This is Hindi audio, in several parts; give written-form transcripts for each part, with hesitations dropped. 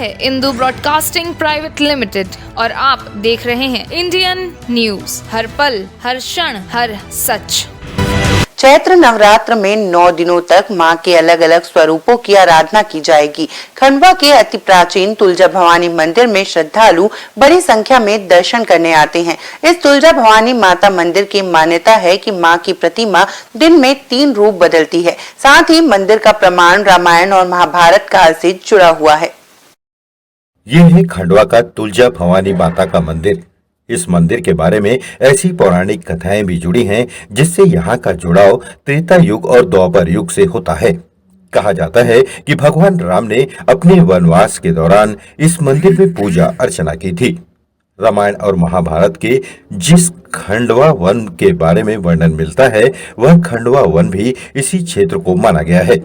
है इंदू ब्रॉडकास्टिंग प्राइवेट लिमिटेड और आप देख रहे हैं इंडियन न्यूज, हर पल, हर क्षण, हर सच। चैत्र नवरात्र में 9 दिनों तक मां के अलग अलग स्वरूपों की आराधना की जाएगी। खंडवा के अति प्राचीन तुलजा भवानी मंदिर में श्रद्धालु बड़ी संख्या में दर्शन करने आते हैं। इस तुलजा भवानी माता मंदिर की मान्यता है कि मां की प्रतिमा दिन में 3 रूप बदलती है। साथ ही मंदिर का प्रमाण रामायण और महाभारत काल से जुड़ा हुआ है। ये है खंडवा का तुलजा भवानी माता का मंदिर। इस मंदिर के बारे में ऐसी पौराणिक कथाएं भी जुड़ी हैं जिससे यहाँ का जुड़ाव त्रेता युग और द्वापर युग से होता है। कहा जाता है कि भगवान राम ने अपने वनवास के दौरान इस मंदिर में पूजा अर्चना की थी। रामायण और महाभारत के जिस खंडवा वन के बारे में वर्णन मिलता है वह खंडवा वन भी इसी क्षेत्र को माना गया है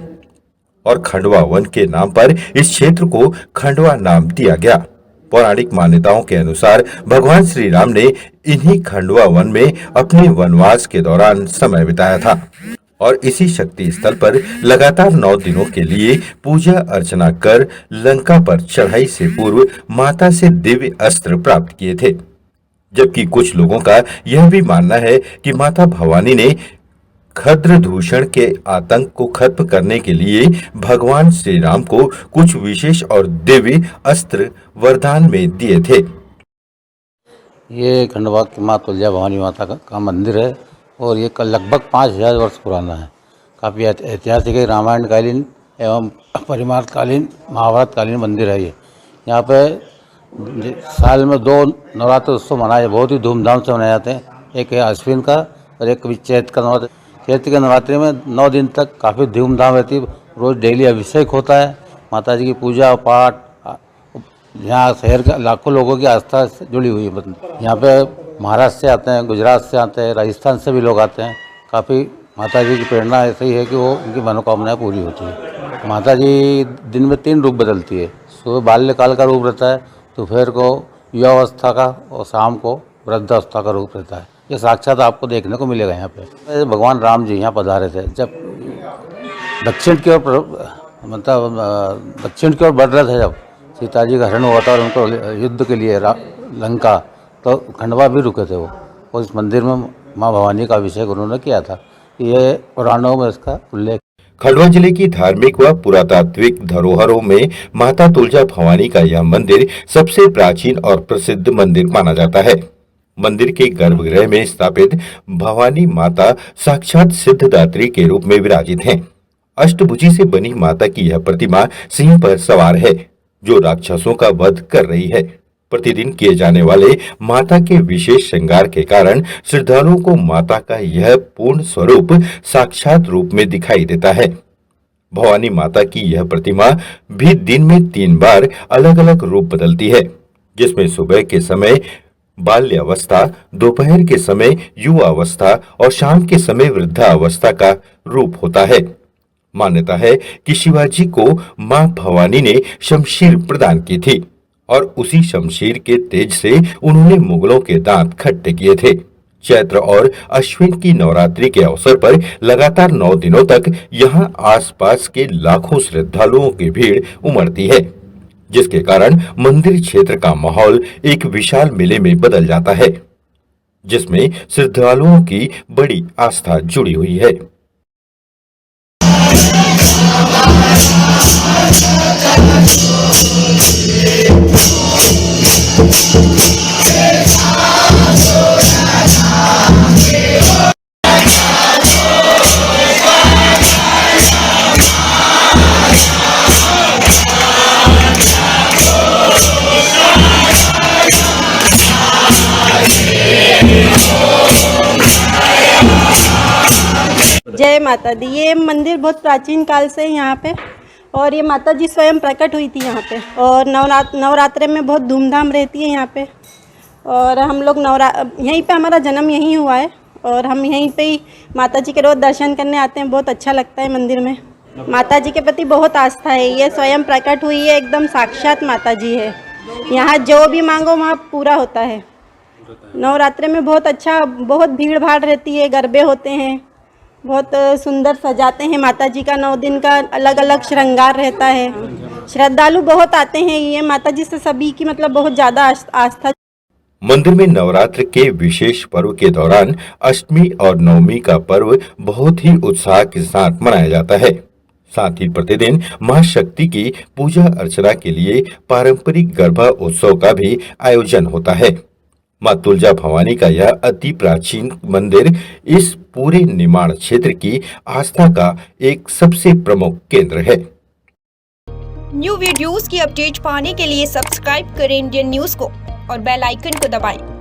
और खंडवा वन के नाम पर इस क्षेत्र को खंडवा नाम दिया गया। पौराणिक मान्यताओं के अनुसार भगवान श्री राम ने इन्हीं खंडवा वन में अपने वनवास के दौरान समय बिताया था और इसी शक्ति स्थल पर लगातार 9 दिनों के लिए पूजा अर्चना कर लंका पर चढ़ाई से पूर्व माता से दिव्य अस्त्र प्राप्त किए थे। जबकि कुछ लोगों का यह भी मानना है कि माता भवानी ने खद्रदूषण के आतंक को खत्म करने के लिए भगवान श्री राम को कुछ विशेष और दिव्य अस्त्र वरदान में दिए थे। ये खंडवा की माँ तुलजा भवानी माता का मंदिर है और ये लगभग 5000 वर्ष पुराना है। काफ़ी ऐतिहासिक है, रामायणकालीन एवं परिवारकालीन महाभारतकालीन मंदिर है। ये यहाँ पे साल में 2 नवरात्र उत्सव मनाए, बहुत ही धूमधाम से मनाए जाते हैं। एक है अश्विन का और एक चैत्र का नवरात्र। चैत्र के नवरात्रि में 9 दिन तक काफ़ी धूमधाम रहती है। रोज़ डेली अभिषेक होता है, माता जी की पूजा पाठ। यहाँ शहर के लाखों लोगों की आस्था से जुड़ी हुई है। यहाँ पे महाराष्ट्र से आते हैं, गुजरात से आते हैं, राजस्थान से भी लोग आते हैं। काफ़ी माता जी की प्रेरणा ऐसी ही है कि वो उनकी मनोकामनाएं पूरी होती है। माता जी दिन में 3 रूप बदलती है। सुबह बाल्यकाल का रूप रहता है, दोपहर को युवावस्था का और शाम को वृद्धावस्था का रूप रहता है। ये साक्षात आपको देखने को मिलेगा यहाँ पे। भगवान राम जी यहाँ पधारे थे जब दक्षिण की ओर दक्षिण की ओर बढ़ रहे थे, जब सीता जी का हरण हुआ था और उनको युद्ध के लिए लंका, तो खंडवा भी रुके थे वो। और इस मंदिर में माँ भवानी का अभिषेक उन्होंने किया था। ये पुराणों में इसका उल्लेख। खंडवा जिले की धार्मिक व पुरातात्विक धरोहरों में माता तुलजा भवानी का यह मंदिर सबसे प्राचीन और प्रसिद्ध मंदिर माना जाता है। मंदिर के गर्भगृह में स्थापित भवानी माता साक्षात सिद्धदात्री के रूप में विराजित हैं। अष्टभुजी से बनी माता की यह प्रतिमा सिंह पर सवार है जो राक्षसों का वध कर रही है। प्रतिदिन किए जाने वाले माता के विशेष श्रृंगार के कारण श्रद्धालुओं को माता का यह पूर्ण स्वरूप साक्षात रूप में दिखाई देता है। भवानी माता की यह प्रतिमा भी दिन में 3 बार अलग अलग रूप बदलती है, जिसमें सुबह के समय बाल्यावस्था, दोपहर के समय युवावस्था और शाम के समय वृद्धावस्था का रूप होता है। मान्यता है कि शिवाजी को मां भवानी ने शमशीर प्रदान की थी और उसी शमशीर के तेज से उन्होंने मुगलों के दांत खट्टे किए थे। चैत्र और अश्विन की नवरात्रि के अवसर पर लगातार 9 दिनों तक यहां आसपास के लाखों श्रद्धालुओं की भीड़ उमड़ती है, जिसके कारण मंदिर क्षेत्र का माहौल एक विशाल मेले में बदल जाता है, जिसमें श्रद्धालुओं की बड़ी आस्था जुड़ी हुई है। जय माता दी। ये मंदिर बहुत प्राचीन काल से है यहाँ पे और ये माता जी स्वयं प्रकट हुई थी यहाँ पे और नवरात्रे में बहुत धूमधाम रहती है यहाँ पे। और हम लोग यहीं पे हमारा जन्म यहीं हुआ है और हम यहीं पे ही माता जी के रोज़ दर्शन करने आते हैं। बहुत अच्छा लगता है मंदिर में। माता जी के प्रति बहुत आस्था है। ये स्वयं प्रकट हुई है, एकदम साक्षात माता जी है। यहाँ जो भी मांगो वहाँ पूरा होता है। नवरात्रे में बहुत अच्छा, बहुत भीड़ भाड़ रहती है, गरबे होते हैं, बहुत सुंदर सजाते हैं माता जी का। 9 दिन का अलग अलग श्रृंगार रहता है। श्रद्धालु बहुत आते हैं, ये माता जी से सभी की मतलब बहुत ज़्यादा आस्था। मंदिर में नवरात्र के विशेष पर्व के दौरान अष्टमी और नवमी का पर्व बहुत ही उत्साह के साथ मनाया जाता है। साथ ही प्रतिदिन मां शक्ति की पूजा अर्चना के लिए पारंपरिक गरबा उत्सव का भी आयोजन होता है। मां तुलजा भवानी का यह अति प्राचीन मंदिर इस पूरे निर्माण क्षेत्र की आस्था का एक सबसे प्रमुख केंद्र है। न्यू वीडियोस की अपडेट पाने के लिए सब्सक्राइब करें इंडियन न्यूज को और बेल आइकन को दबाएं।